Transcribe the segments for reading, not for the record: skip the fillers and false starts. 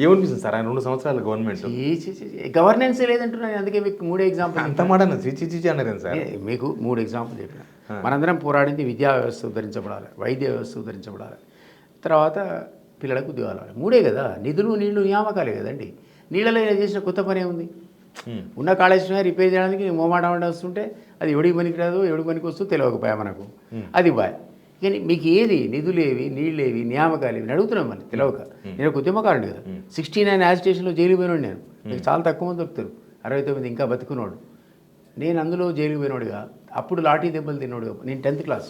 ఏమనిపిస్తుంది సార్ ఆయన 2 సంవత్సరాల గవర్నమెంట్? గవర్నెన్స్ లేదంటున్నాను, అందుకే మీకు 3 ఎగ్జాంపుల్ అంత మాట చిచి అన్నారు సార్. మీకు 3 ఎగ్జాంపుల్ చెప్పిన. మనందరం పోరాడింది విద్యా వ్యవస్థ ఉద్ధరించబడాలి, వైద్య వ్యవస్థ ఉద్ధరించబడాలి, తర్వాత పిల్లలకు ఉద్యోగాలు రావాలి. 3 కదా. నిధులు నీళ్లు నియామకాలే కదండి. నీళ్ళలో చేసిన కొత్త పనే ఉంది. ఉన్న కాళేశ్వరం రిపేర్ చేయడానికి మోమాటం వస్తుంటే అది ఎవడికి పనికి రాదు, ఎవడికి పనికి వస్తూ తెలియకపోయా మనకు, అది బాయ్. కానీ మీకు ఏది నిధులేవి, నీళ్ళేవి, నియామకాలు ఏవి అడుగుతున్నాం మళ్ళీ తెలియక. నేను ఒక ఉద్యమకారుడు కదా. 69 యాజిటేషన్లో జైలు పోయినాడు నేను. మీకు చాలా తక్కువ మంది దొరుకుతారు. 69 ఇంకా బతుకున్నాడు. నేను అందులో జైలుకి పోయినోడుగా, అప్పుడు లాఠీ దెబ్బలు తిన్నాడుగా. నేను 10th క్లాస్.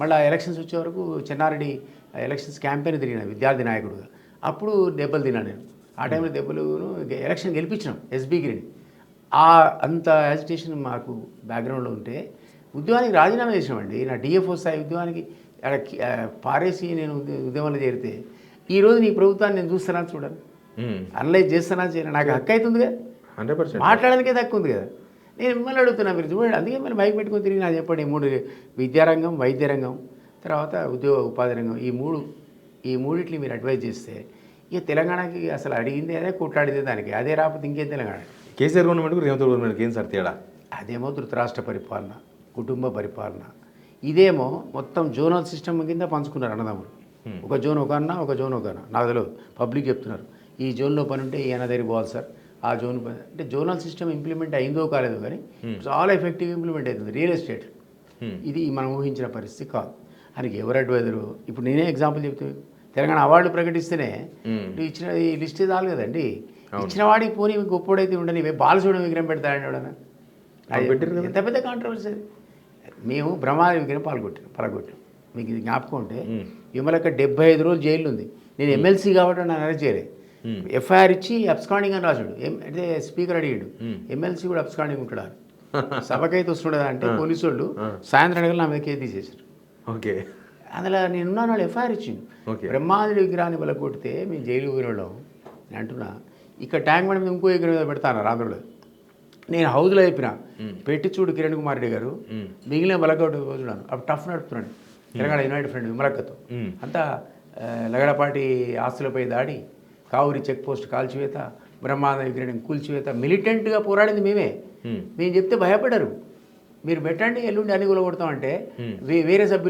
మళ్ళీ ఎలక్షన్స్ వచ్చే వరకు చెన్నారెడ్డి ఎలక్షన్స్ క్యాంపెయిన్ తిరిగిన విద్యార్థి నాయకుడుగా. అప్పుడు దెబ్బలు తిన్నాను నేను. ఆ టైంలో దెబ్బలు ఎలక్షన్ గెలిపించినాం ఎస్బీ గిరిని. అంత యాజిటేషన్ మాకు బ్యాక్గ్రౌండ్లో ఉంటే ఉద్యోగానికి రాజీనామా చేసినామండి. నా డిఎఫ్ఓ స్థాయి ఉద్యోగానికి పారేసి నేను ఉద్యమంలో చేరితే ఈరోజు నీ ప్రభుత్వాన్ని నేను చూస్తానా చూడాలి, అనలైజ్ చేస్తానా చేయాలి, నాకు హక్కు అవుతుందిగా, 100% మాట్లాడడానికే హక్కు ఉంది కదా. నేను మిమ్మల్ని అడుగుతున్నా, మీరు చూడండి. అందుకే మళ్ళీ బైక్ పెట్టుకొని తిరిగి నాకు చెప్పండి. 3 విద్యారంగం, వైద్య రంగం, తర్వాత ఉద్యోగ ఉపాధి రంగం, ఈ మూడిట్లు మీరు అడ్వైజ్ చేస్తే ఇక తెలంగాణకి అసలు అడిగింది అదే, కొట్లాడితే దానికి అదే, రాకపోతే ఇంకేం తెలంగాణ. కేసీఆర్ గవర్నమెంట్కి రేవంత్ గవర్నమెంట్కి ఏం సార్ తేడా? అదేమో ధృతరాష్ట్ర పరిపాలన, కుటుంబ పరిపాలన. ఇదేమో మొత్తం జోనల్ సిస్టమ్ కింద పంచుకున్నారు అన్నదమ్ములు. ఒక జోన్ ఒక అన్న, ఒక జోన్ ఒక అన్న. నాకు తెలియదు, పబ్లిక్ చెప్తున్నారు. ఈ జోన్లో పని ఉంటే ఈ అన్న దగ్గరికి పోవాలి సార్, ఆ జోన్ పని అంటే జోనల్ సిస్టమ్ ఇంప్లిమెంట్ అయిందో కాలేదో కానీ చాలా ఎఫెక్టివ్ ఇంప్లిమెంట్ అవుతుంది. రియల్ ఎస్టేట్ ఇది మనం ఊహించిన పరిస్థితి కాదు. ఆయనకి ఎవరు అడ్వైజరు? ఇప్పుడు నేనే ఎగ్జాంపుల్ చెప్తే, తెలంగాణ అవార్డు ప్రకటిస్తేనే ఇచ్చిన ఈ లిస్టే చాలు కదండి. ఇచ్చిన వాడికి పోనీ గొప్పోడైతే ఉండని, బాలచూడ విగ్రహం పెడతాడండి ఎవడన్నా. ఎంత పెద్ద కాంట్రవర్సీ అది. మేము బ్రహ్మాండ విగ్రహం పలగొట్టాం. మీకు ఇది జ్ఞాపకం ఉంటే విమలక్క 75 రోజులు జైలు ఉంది. నేను ఎమ్మెల్సీ కాబట్టి నన్ను అరెస్ట్ చేయలేదు. ఎఫ్ఐఆర్ ఇచ్చి అబ్స్కాండింగ్ అని రాశాడు. అంటే స్పీకర్ అడిగాడు, ఎమ్మెల్సీ కూడా అబ్స్కాండింగ్ ఉంటాడా, సభకైతే వస్తుండదా అంటే పోలీసు వాళ్ళు సాయంత్రం అడగలు నా మీద కేసు తీసేసారు. ఓకే, అందులో నేనున్నాను, వాళ్ళు ఎఫ్ఐఆర్ ఇచ్చింది. బ్రహ్మాండ విగ్రహాన్ని పలగొడితే మేము జైలు పోయినోళ్ళం. నేను అంటున్నా, ఇక్కడ ట్యాంక్ బండ్ మీద ఇంకో విగ్రహం పెడతాను ఆంధ్రలో. నేను హౌస్లో చెప్పిన, పెట్టి చూడు కిరణ్ కుమార్ రెడ్డి గారు, మిగిలిన బలగొట్టు చూడాను. అప్పుడు టఫ్ నడుపుతున్నాడు తెలంగాణ యునైటెడ్ ఫ్రంట్ విమలక్కతో. అంతా లగడపాటి ఆస్తులపై దాడి, కావురి చెక్ పోస్ట్ కాల్చివేత, బ్రహ్మాండ విగ్రహం కూల్చివేత, మిలిటెంట్గా పోరాడింది మేమే. మేము చెప్తే భయపడరు. మీరు పెట్టండి ఎల్లుండి అన్ని కూలగొడతామంటే వేరే సభ్యులు